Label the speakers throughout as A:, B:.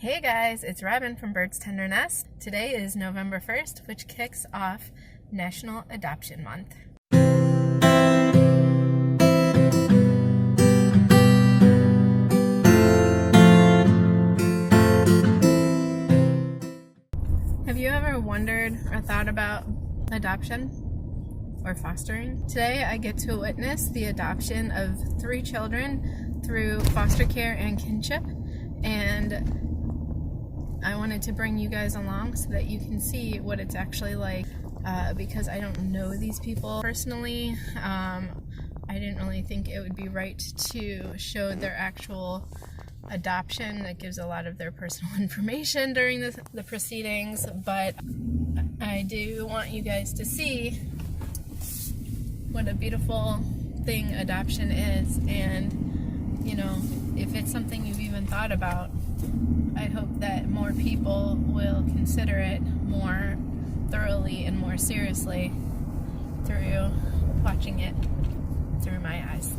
A: Hey guys, it's Robin from Byrdstendernest. Today is November 1st, which kicks off National Adoption Month. Have you ever wondered or thought about adoption or fostering? Today I get to witness the adoption of 3 children through foster care and kinship, and I wanted to bring you guys along so that you can see what it's actually like, because I don't know these people personally. I didn't really think it would be right to show their actual adoption. It gives a lot of their personal information during the proceedings, but I do want you guys to see what a beautiful thing adoption is, and you know, if it's something you've even thought about, I hope that more people will consider it more thoroughly and more seriously through watching it through my eyes.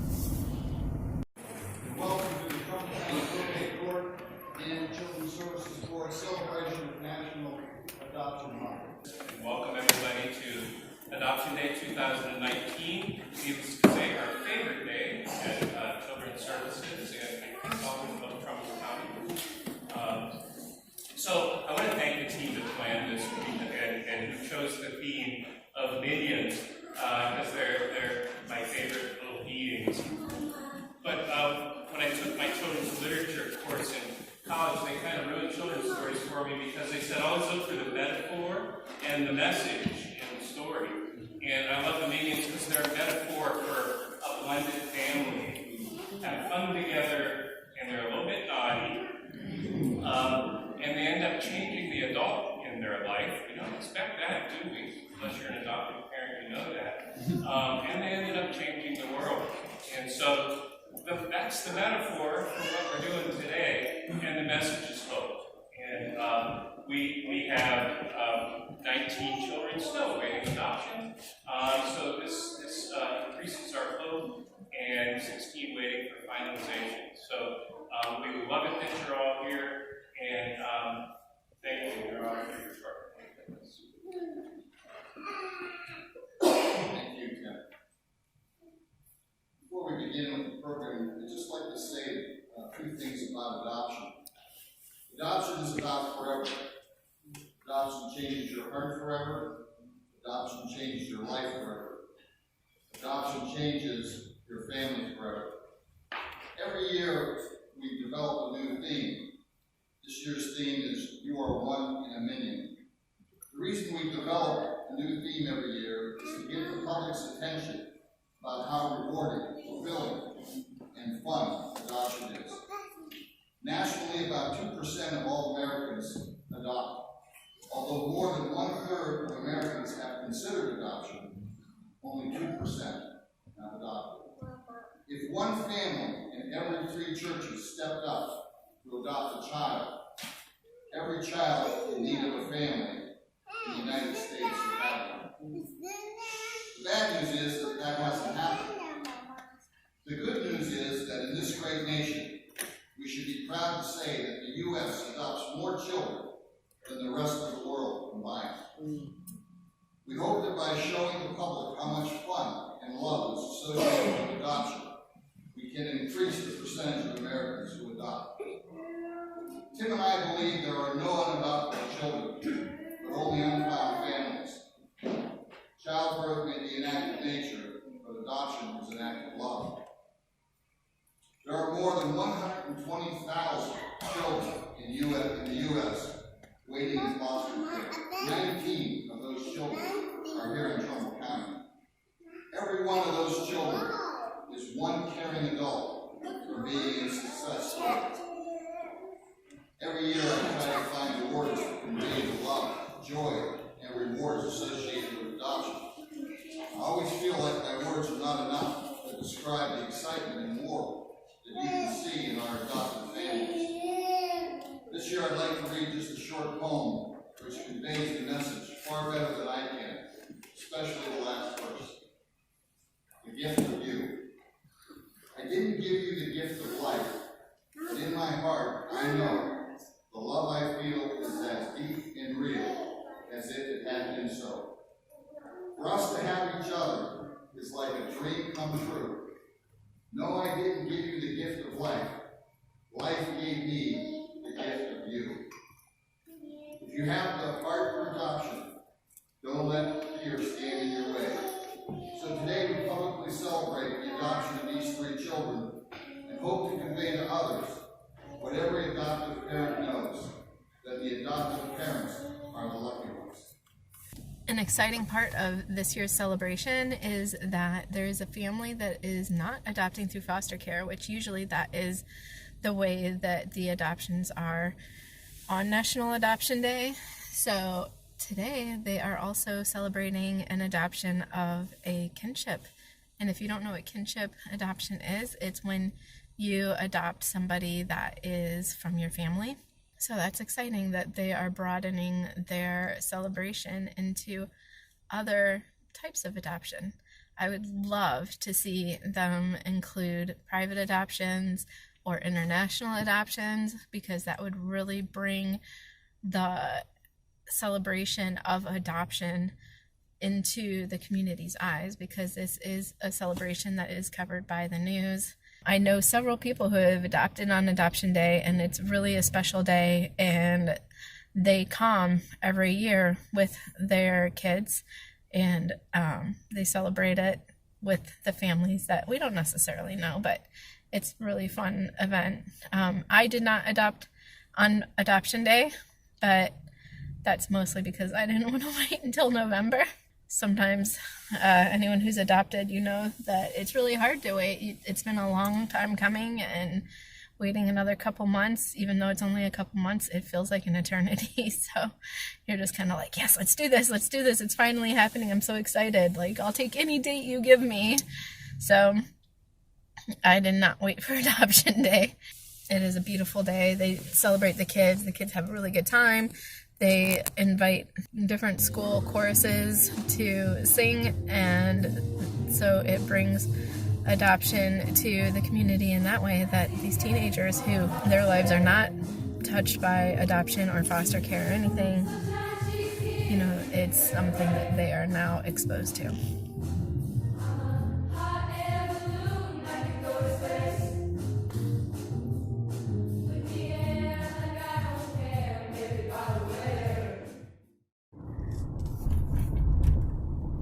B: Welcome to the Trumbull County Probate Court and Children's Services Board celebration of National Adoption Month.
C: Welcome everybody to Adoption Day 2019. Needless to say, our favorite day at Children's Services and all of Trumbull County. So I want to thank the team that planned this week and who chose the theme of minions, because they're my favorite little beings. But when I took my children's literature course in college, they kind of wrote children's stories for me because they said always look for the metaphor and the message in the story. And I love the minions because they're a metaphor for a blended family who have fun together and they're a little bit naughty. And they end up changing the adult in their life. We don't expect that, do we? Unless you're an adoptive parent, you know that. And they ended up changing the world. And so that's the metaphor for what we're doing today. And the message is hope. And we have 19 children still awaiting adoption. So this increases our hope, and 16 waiting for finalization. So we love it that you're all here. And thank you, Your Honor, for your part.
B: Thank you, Ken. Before we begin with the program, I'd just like to say a few things about adoption. Adoption is about forever. Adoption changes your heart forever. Adoption changes your life forever. Adoption changes your family forever. Every year, we develop a new theme. This year's theme is You Are One in a Minion. The reason we develop a new theme every year is to give the public's attention about how rewarding, fulfilling, and fun adoption is. Nationally, about 2% of all Americans adopt. Although more than 1/3 of Americans have considered adoption, only 2% have adopted. If one family in every 3 churches stepped up to adopt a child, every child in need of a family in the United States would have one. The bad news is that that hasn't happened. The good news is that in this great nation, we should be proud to say that the U.S. adopts more children than the rest of the world combined. We hope that by showing the public how much fun and love is associated with adoption, we can increase the percentage of Americans who adopt. Tim and I believe there are no unadopted children, but only unfound families. Childbirth may be an act of nature, but adoption is an act of love. There are more than 120,000 children in the U.S. waiting in foster care. 19 of those children are here in Trumbull County. Every one of those children is one caring adult for being a success story. Every year I try to find the words that convey the love, joy, and rewards associated with adoption. I always feel like my words are not enough to describe the excitement and more that you can see in our adopted families. This year I'd like to read just a short poem which conveys the message far better than I can, especially the last verse. The gift of you. I didn't give you the gift of life, but in my heart I know the love blank. Life gave me the gift of you. If you have the heart for adoption, don't let fear stand in your way. So today we publicly celebrate the adoption of these 3 children and hope to convey to others what every adoptive parent knows, that the adoptive parents are the lucky ones.
A: An exciting part of this year's celebration is that there is a family that is not adopting through foster care, which usually that is the way that the adoptions are on National Adoption Day. So today they are also celebrating an adoption of a kinship. And if you don't know what kinship adoption is, it's when you adopt somebody that is from your family. So that's exciting that they are broadening their celebration into other types of adoption. I would love to see them include private adoptions or international adoptions, because that would really bring the celebration of adoption into the community's eyes, because this is a celebration that is covered by the news. I know several people who have adopted on Adoption Day, and it's really a special day, and they come every year with their kids, and they celebrate it with the families that we don't necessarily know, but it's a really fun event. I did not adopt on Adoption Day, but that's mostly because I didn't want to wait until November. Sometimes anyone who's adopted, you know that it's really hard to wait. It's been a long time coming, and waiting another couple months, even though it's only a couple months, it feels like an eternity. So you're just kind of like, yes, let's do this. It's finally happening. I'm so excited. Like, I'll take any date you give me. So I did not wait for Adoption Day. It is a beautiful day. They celebrate the kids. The kids have a really good time. They invite different school choruses to sing, and so it brings adoption to the community in that way, that these teenagers who their lives are not touched by adoption or foster care or anything, you know, it's something that they are now exposed to.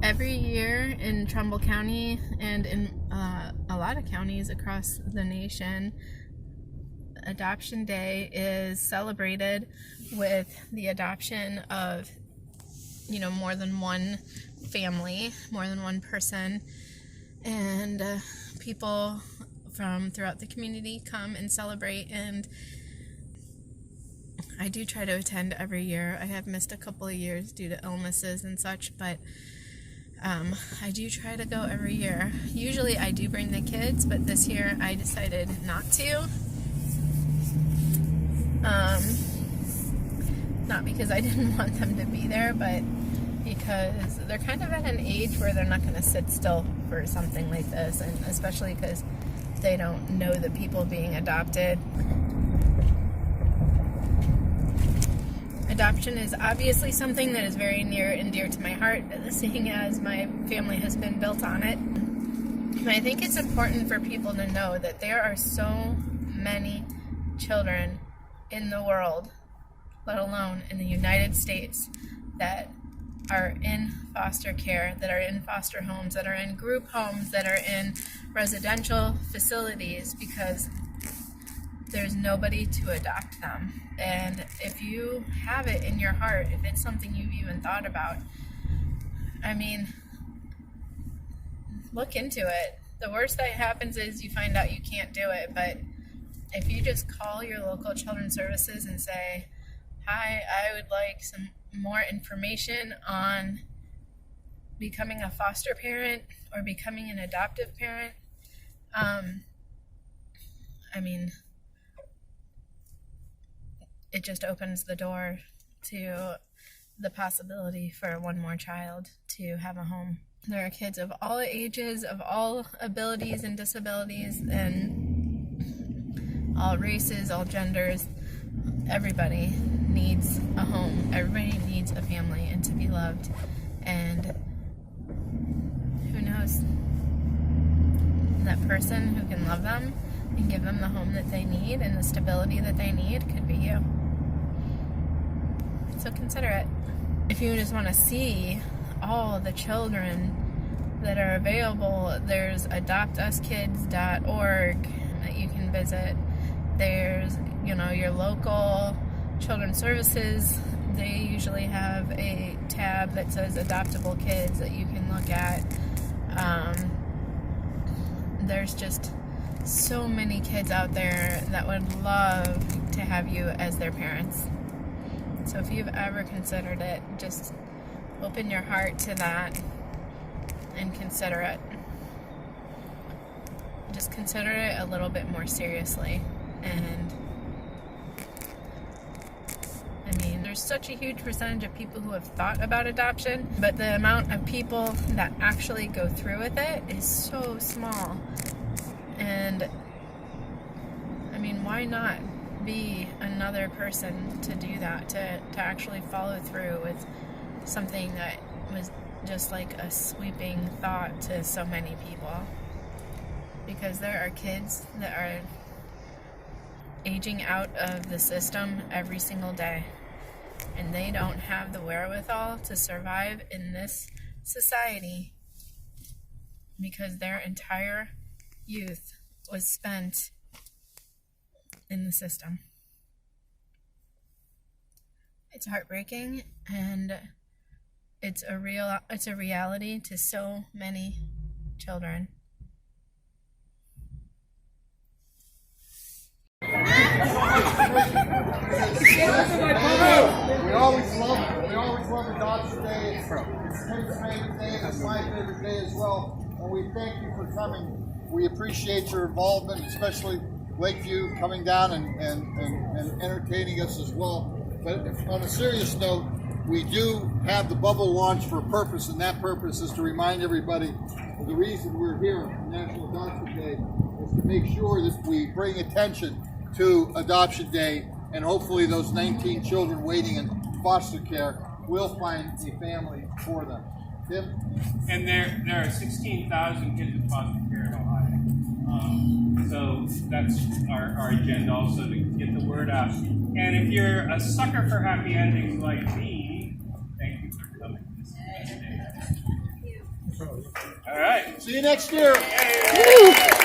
A: Every year in Trumbull County and in a lot of counties across the nation, Adoption Day is celebrated with the adoption of, you know, more than one family, more than one person, and people from throughout the community come and celebrate. And I do try to attend every year. I have missed a couple of years due to illnesses and such, but I do try to go every year. Usually I do bring the kids, but this year I decided not to. Not because I didn't want them to be there, but because they're kind of at an age where they're not going to sit still for something like this, and especially because they don't know the people being adopted. Adoption is obviously something that is very near and dear to my heart, seeing as my family has been built on it. And I think it's important for people to know that there are so many children in the world, let alone in the United States, that are in foster care, that are in foster homes, that are in group homes, that are in residential facilities, because there's nobody to adopt them. And if you have it in your heart, if it's something you've even thought about, I mean, look into it. The worst that happens is you find out you can't do it, but if you just call your local children's services and say, hi, I would like some more information on becoming a foster parent or becoming an adoptive parent, I mean, it just opens the door to the possibility for one more child to have a home. There are kids of all ages, of all abilities and disabilities, and all races, all genders. Everybody needs a home. Everybody needs a family and to be loved. And who knows? That person who can love them and give them the home that they need and the stability that they need could be you. So consider it. If you just want to see all the children that are available, there's adoptuskids.org that you can visit. There's, your local children's services. They usually have a tab that says adoptable kids that you can look at. There's just so many kids out there that would love to have you as their parents. So if you've ever considered it, just open your heart to that and consider it. Just consider it a little bit more seriously. And there's such a huge percentage of people who have thought about adoption, but the amount of people that actually go through with it is so small. And why not be another person to do that, to actually follow through with something that was just like a sweeping thought to so many people? Because there are kids that are aging out of the system every single day, and they don't have the wherewithal to survive in this society because their entire youth was spent in the system. It's heartbreaking, and it's a reality to so many children.
B: We always love Adoption Day. It's Tim's favorite day, and it's my favorite day as well. And we thank you for coming. We appreciate your involvement, especially Lakeview coming down and entertaining us as well. But on a serious note, we do have the bubble launch for a purpose, and that purpose is to remind everybody of the reason we're here on National Adoption Day is to make sure that we bring attention to Adoption Day, and hopefully those 19 children waiting in foster care will find a family for them. Tim?
C: And there are 16,000 kids in foster care in Ohio. So that's our agenda also, to get the word out. And if you're a sucker for happy endings like me, thank you for coming. All right.
B: See you next year.
C: Yay.